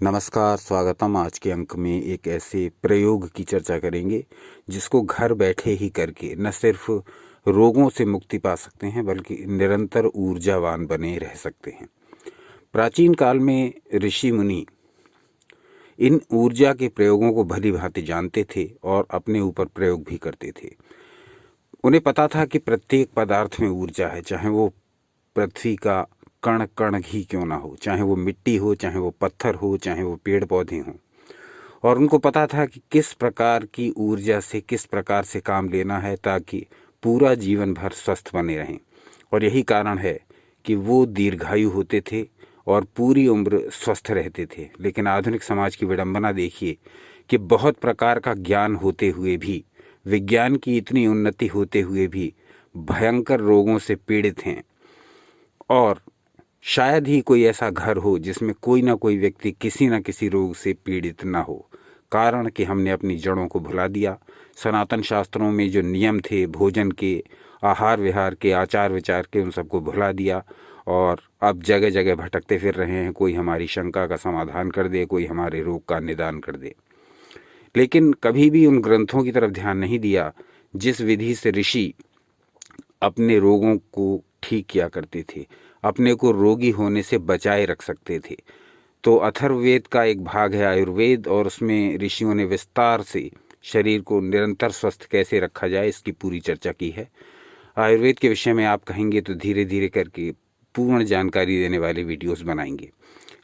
नमस्कार, स्वागतम। आज के अंक में एक ऐसे प्रयोग की चर्चा करेंगे जिसको घर बैठे ही करके न सिर्फ रोगों से मुक्ति पा सकते हैं बल्कि निरंतर ऊर्जावान बने रह सकते हैं। प्राचीन काल में ऋषि मुनि इन ऊर्जा के प्रयोगों को भली भांति जानते थे और अपने ऊपर प्रयोग भी करते थे। उन्हें पता था कि प्रत्येक पदार्थ में ऊर्जा है, चाहे वो पृथ्वी का कण कण ही क्यों ना हो, चाहे वो मिट्टी हो, चाहे वो पत्थर हो, चाहे वो पेड़ पौधे हों। और उनको पता था कि किस प्रकार की ऊर्जा से किस प्रकार से काम लेना है ताकि पूरा जीवन भर स्वस्थ बने रहें। और यही कारण है कि वो दीर्घायु होते थे और पूरी उम्र स्वस्थ रहते थे। लेकिन आधुनिक समाज की विडंबना देखिए कि बहुत प्रकार का ज्ञान होते हुए भी, विज्ञान की इतनी उन्नति होते हुए भी भयंकर रोगों से पीड़ित हैं। और शायद ही कोई ऐसा घर हो जिसमें कोई ना कोई व्यक्ति किसी न किसी रोग से पीड़ित ना हो। कारण कि हमने अपनी जड़ों को भुला दिया। सनातन शास्त्रों में जो नियम थे भोजन के, आहार विहार के, आचार विचार के, उन सबको भुला दिया और अब जगह जगह भटकते फिर रहे हैं। कोई हमारी शंका का समाधान कर दे, कोई हमारे रोग का निदान कर दे। लेकिन कभी भी उन ग्रंथों की तरफ ध्यान नहीं दिया जिस विधि से ऋषि अपने रोगों को ठीक किया करते थे, अपने को रोगी होने से बचाए रख सकते थे। तो अथर्ववेद का एक भाग है आयुर्वेद, और उसमें ऋषियों ने विस्तार से शरीर को निरंतर स्वस्थ कैसे रखा जाए इसकी पूरी चर्चा की है। आयुर्वेद के विषय में आप कहेंगे तो धीरे धीरे करके पूर्ण जानकारी देने वाले वीडियोस बनाएंगे।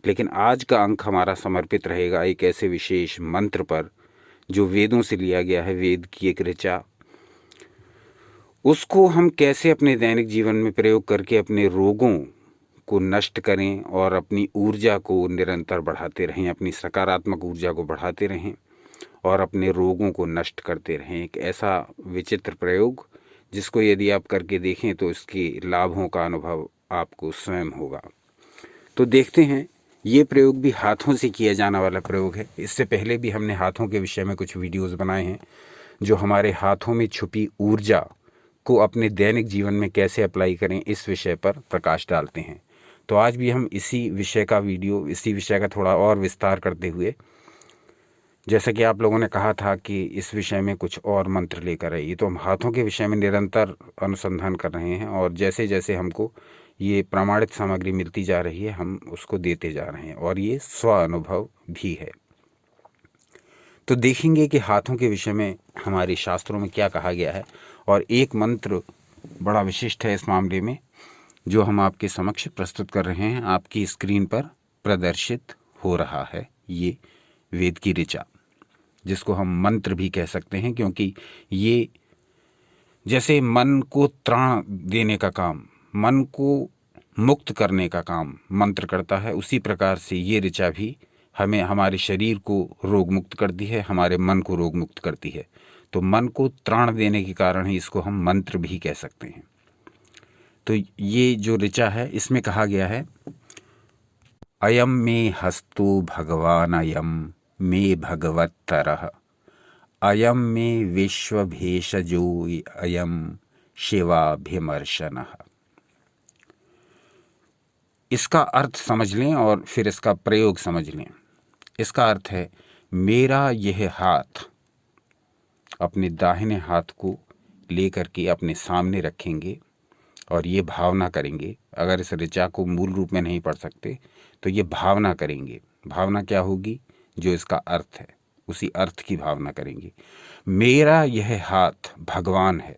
लेकिन आज का अंक हमारा समर्पित रहेगा एक ऐसे विशेष मंत्र पर जो वेदों से लिया गया है, वेद की एक ऋचा। उसको हम कैसे अपने दैनिक जीवन में प्रयोग करके अपने रोगों को नष्ट करें और अपनी ऊर्जा को निरंतर बढ़ाते रहें, अपनी सकारात्मक ऊर्जा को बढ़ाते रहें और अपने रोगों को नष्ट करते रहें। एक ऐसा विचित्र प्रयोग जिसको यदि आप करके देखें तो इसके लाभों का अनुभव आपको स्वयं होगा। तो देखते हैं, ये प्रयोग भी हाथों से किया जाने वाला प्रयोग है। इससे पहले भी हमने हाथों के विषय में कुछ वीडियोस बनाए हैं जो हमारे हाथों में छुपी ऊर्जा को अपने दैनिक जीवन में कैसे अप्लाई करें इस विषय पर प्रकाश डालते हैं। तो आज भी हम इसी विषय का थोड़ा और विस्तार करते हुए, जैसा कि आप लोगों ने कहा था कि इस विषय में कुछ और मंत्र लेकर आइए, तो हम हाथों के विषय में निरंतर अनुसंधान कर रहे हैं और जैसे जैसे हमको ये प्रमाणित सामग्री मिलती जा रही है हम उसको देते जा रहे हैं और ये स्व अनुभव भी है। तो देखेंगे कि हाथों के विषय में हमारे शास्त्रों में क्या कहा गया है। और एक मंत्र बड़ा विशिष्ट है इस मामले में जो हम आपके समक्ष प्रस्तुत कर रहे हैं। आपकी स्क्रीन पर प्रदर्शित हो रहा है ये वेद की ऋचा, जिसको हम मंत्र भी कह सकते हैं, क्योंकि ये जैसे मन को त्राण देने का काम, मन को मुक्त करने का काम मंत्र करता है, उसी प्रकार से ये ऋचा भी हमें हमारे शरीर को रोग मुक्त करती है, हमारे मन को रोग मुक्त करती है। तो मन को त्राण देने के कारण ही इसको हम मंत्र भी कह सकते हैं। तो ये जो ऋचा है इसमें कहा गया है, अयम मे हस्तो भगवान अयम मे भगवत्तरः, अयम मे विश्व भेषजो अयम शिवाभिमर्शनः। इसका अर्थ समझ लें और फिर इसका प्रयोग समझ लें। इसका अर्थ है, मेरा यह हाथ, अपने दाहिने हाथ को लेकर के अपने सामने रखेंगे और ये भावना करेंगे। अगर इस ऋचा को मूल रूप में नहीं पढ़ सकते तो ये भावना करेंगे। भावना क्या होगी? जो इसका अर्थ है उसी अर्थ की भावना करेंगे। मेरा यह हाथ भगवान है,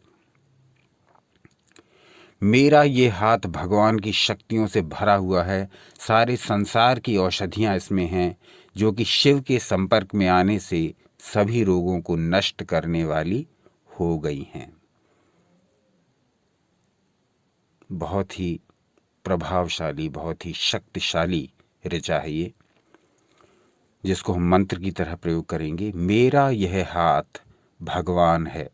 मेरा ये हाथ भगवान की शक्तियों से भरा हुआ है। सारे संसार की औषधियाँ इसमें हैं जो कि शिव के संपर्क में आने से सभी रोगों को नष्ट करने वाली हो गई हैं। बहुत ही प्रभावशाली, बहुत ही शक्तिशाली ऋचा है ये, जिसको हम मंत्र की तरह प्रयोग करेंगे। मेरा यह हाथ भगवान है,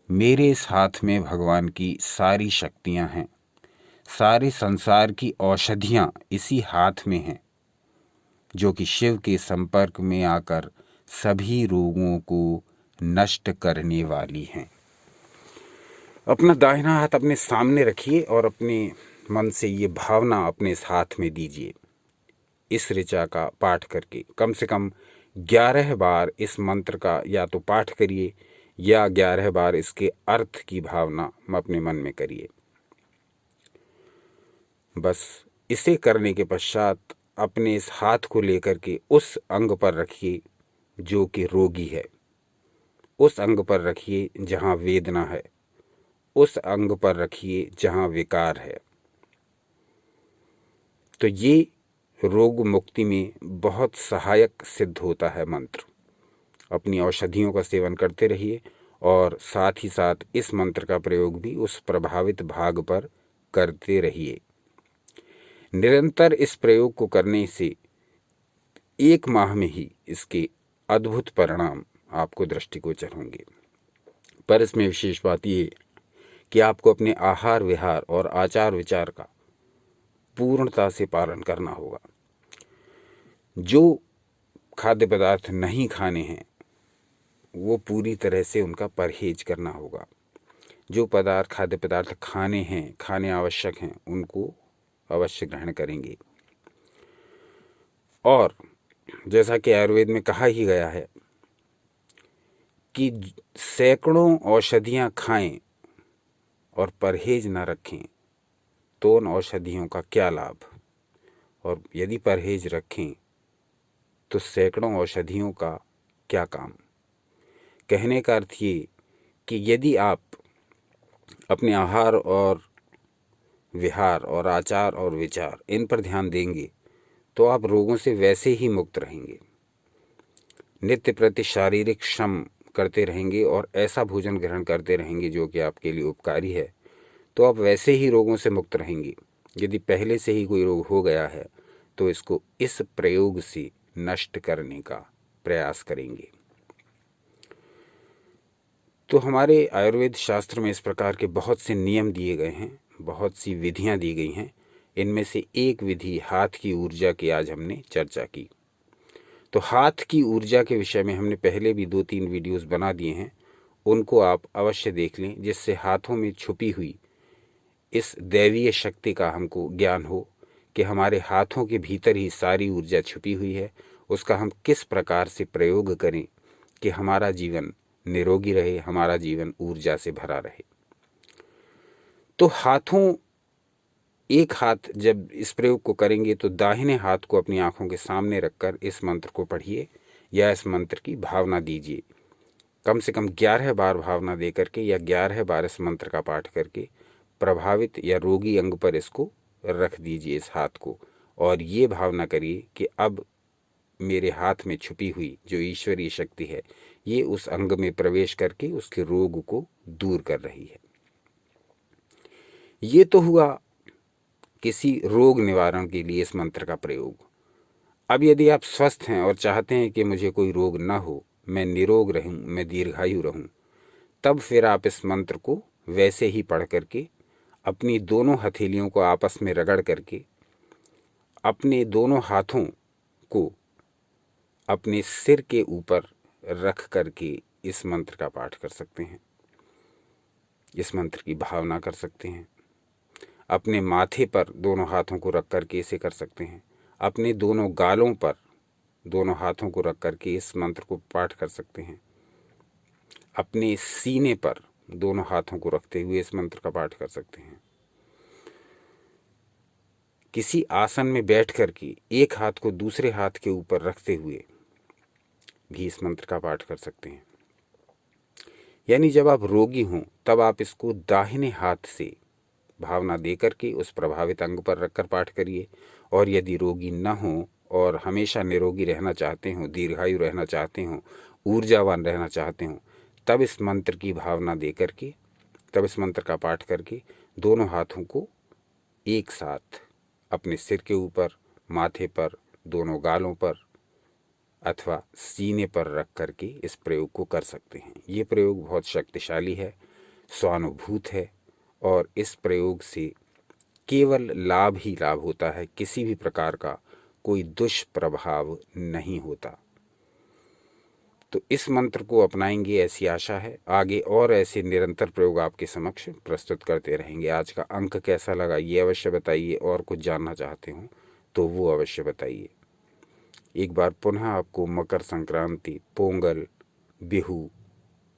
मेरे इस हाथ में भगवान की सारी शक्तियां हैं, सारे संसार की औषधियां इसी हाथ में हैं जो कि शिव के संपर्क में आकर सभी रोगों को नष्ट करने वाली हैं। अपना दाहिना हाथ अपने सामने रखिए और अपने मन से ये भावना अपने इस हाथ में दीजिए। इस ऋचा का पाठ करके कम से कम 11 बार इस मंत्र का या तो पाठ करिए या 11 बार इसके अर्थ की भावना अपने मन में करिए। बस इसे करने के पश्चात अपने इस हाथ को लेकर के उस अंग पर रखिए जो कि रोगी है, उस अंग पर रखिए जहाँ वेदना है, उस अंग पर रखिए जहाँ विकार है। तो ये रोग मुक्ति में बहुत सहायक सिद्ध होता है मंत्र। अपनी औषधियों का सेवन करते रहिए और साथ ही साथ इस मंत्र का प्रयोग भी उस प्रभावित भाग पर करते रहिए। निरंतर इस प्रयोग को करने से 1 माह में ही इसके अद्भुत परिणाम आपको दृष्टिगोचर होंगे। पर इसमें विशेष बात ये कि आपको अपने आहार विहार और आचार विचार का पूर्णता से पालन करना होगा। जो खाद्य पदार्थ नहीं खाने हैं वो पूरी तरह से उनका परहेज करना होगा। जो खाद्य पदार्थ खाने हैं, खाने आवश्यक हैं, उनको अवश्य ग्रहण करेंगे। और जैसा कि आयुर्वेद में कहा ही गया है कि सैकड़ों औषधियां खाएं और परहेज न रखें तो उन औषधियों का क्या लाभ, और यदि परहेज रखें तो सैकड़ों औषधियों का क्या काम। कहने का अर्थ ये कि यदि आप अपने आहार और विहार और आचार और विचार इन पर ध्यान देंगे तो आप रोगों से वैसे ही मुक्त रहेंगे। नित्य प्रति शारीरिक श्रम करते रहेंगे और ऐसा भोजन ग्रहण करते रहेंगे जो कि आपके लिए उपकारी है, तो आप वैसे ही रोगों से मुक्त रहेंगे। यदि पहले से ही कोई रोग हो गया है तो इसको इस प्रयोग से नष्ट करने का प्रयास करेंगे। तो हमारे आयुर्वेद शास्त्र में इस प्रकार के बहुत से नियम दिए गए हैं, बहुत सी विधियां दी गई हैं। इनमें से एक विधि हाथ की ऊर्जा की आज हमने चर्चा की। तो हाथ की ऊर्जा के विषय में हमने पहले भी 2-3 वीडियोस बना दिए हैं, उनको आप अवश्य देख लें, जिससे हाथों में छुपी हुई इस दैवीय शक्ति का हमको ज्ञान हो कि हमारे हाथों के भीतर ही सारी ऊर्जा छुपी हुई है। उसका हम किस प्रकार से प्रयोग करें कि हमारा जीवन निरोगी रहे, हमारा जीवन ऊर्जा से भरा रहे। तो एक हाथ जब इस प्रयोग को करेंगे तो दाहिने हाथ को अपनी आंखों के सामने रखकर इस मंत्र को पढ़िए या इस मंत्र की भावना दीजिए। कम से कम 11 बार भावना दे करके या 11 बार इस मंत्र का पाठ करके प्रभावित या रोगी अंग पर इसको रख दीजिए, इस हाथ को, और ये भावना करिए कि अब मेरे हाथ में छुपी हुई जो ईश्वरीय शक्ति है ये उस अंग में प्रवेश करके उसके रोग को दूर कर रही है। ये तो हुआ किसी रोग निवारण के लिए इस मंत्र का प्रयोग। अब यदि आप स्वस्थ हैं और चाहते हैं कि मुझे कोई रोग ना हो, मैं निरोग रहूं, मैं दीर्घायु रहूं, तब फिर आप इस मंत्र को वैसे ही पढ़ करके अपनी दोनों हथेलियों को आपस में रगड़ करके अपने दोनों हाथों को अपने सिर के ऊपर रख करके इस मंत्र का पाठ कर सकते हैं, इस मंत्र की भावना कर सकते हैं। अपने माथे पर दोनों हाथों को रख करके इसे कर सकते हैं। अपने दोनों गालों पर दोनों हाथों को रख करके इस मंत्र को पाठ कर सकते हैं। अपने सीने पर दोनों हाथों को रखते हुए इस मंत्र का पाठ कर सकते हैं। किसी आसन में बैठ करके एक हाथ को दूसरे हाथ के ऊपर रखते हुए भी इस मंत्र का पाठ कर सकते हैं। यानी जब आप रोगी हों तब आप इसको दाहिने हाथ से भावना दे करके उस प्रभावित अंग पर रखकर पाठ करिए, और यदि रोगी न हो और हमेशा निरोगी रहना चाहते हो, दीर्घायु रहना चाहते हो, ऊर्जावान रहना चाहते हो, तब इस मंत्र की भावना दे करके, तब इस मंत्र का पाठ करके दोनों हाथों को एक साथ अपने सिर के ऊपर, माथे पर, दोनों गालों पर अथवा सीने पर रख करके इस प्रयोग को कर सकते हैं। ये प्रयोग बहुत शक्तिशाली है, स्वानुभूत है, और इस प्रयोग से केवल लाभ ही लाभ होता है, किसी भी प्रकार का कोई दुष्प्रभाव नहीं होता। तो इस मंत्र को अपनाएंगे ऐसी आशा है। आगे और ऐसे निरंतर प्रयोग आपके समक्ष प्रस्तुत करते रहेंगे। आज का अंक कैसा लगा ये अवश्य बताइए, और कुछ जानना चाहते हो तो वो अवश्य बताइए। एक बार पुनः आपको मकर संक्रांति, पोंगल, बिहू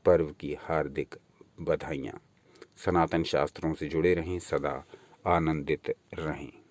पर्व की हार्दिक बधाइयाँ। सनातन शास्त्रों से जुड़े रहें, सदा आनंदित रहें।